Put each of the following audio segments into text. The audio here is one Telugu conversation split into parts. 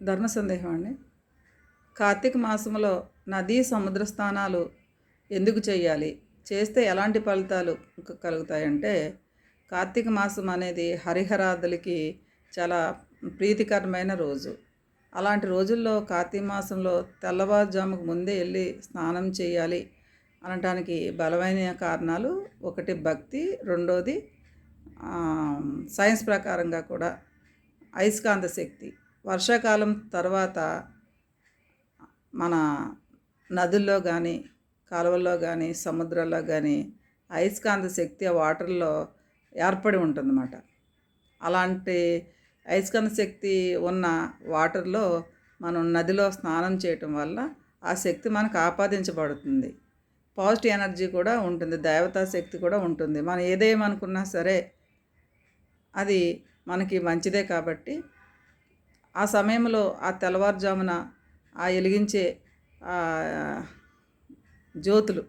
ధర్మ సందేహం అండి. కార్తీక మాసంలో నదీ సముద్ర స్నానాలు ఎందుకు చేయాలి? చేస్తే ఎలాంటి ఫలితాలు కలుగుతాయంటే, కార్తీక మాసం అనేది హరిహరాదులకి చాలా ప్రీతికరమైన రోజు. అలాంటి రోజుల్లో కార్తీక మాసంలో తెల్లవారుజాముకు ముందే వెళ్ళి స్నానం చేయాలి అనటానికి బలమైన కారణాలు, ఒకటి భక్తి, రెండోది సైన్స్ ప్రకారంగా కూడా అయస్కాంత శక్తి. వర్షాకాలం తర్వాత మన నదుల్లో కానీ, కాలువల్లో కానీ, సముద్రాల్లో కానీ అయస్కాంత శక్తి ఆ వాటర్లో ఏర్పడి ఉంటుందన్నమాట. అలాంటి అయస్కాంత శక్తి ఉన్న వాటర్లో మనం నదిలో స్నానం చేయటం వల్ల ఆ శక్తి మనకు ఆపాదించబడుతుంది. పాజిటివ్ ఎనర్జీ కూడా ఉంటుంది, దేవతా శక్తి కూడా ఉంటుంది. మనం ఏదేమనుకున్నా సరే అది మనకి మంచిదే. కాబట్టి ఆ సమయంలో ఆ తెల్లవారుజామున ఆ వెలిగించే జ్యోతులు,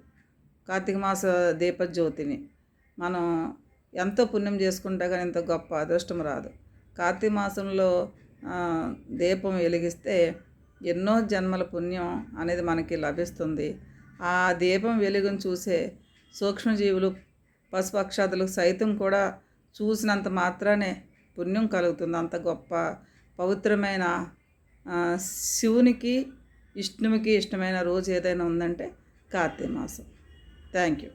కార్తీక మాస దీప జ్యోతిని మనం ఎంతో పుణ్యం చేసుకుంటే కానీ ఇంత గొప్ప అదృష్టం రాదు. కార్తీక మాసంలో దీపం వెలిగిస్తే ఎన్నో జన్మల పుణ్యం అనేది మనకి లభిస్తుంది. ఆ దీపం వెలుగును చూసే సూక్ష్మజీవులు, పశుపక్షాదులు సైతం కూడా చూసినంత మాత్రానే పుణ్యం కలుగుతుంది. అంత గొప్ప పవిత్రమైన శివునికి, విష్ణువుకి ఇష్టమైన రోజు ఏదైనా ఉందంటే కార్తీక మాసం. Thank you.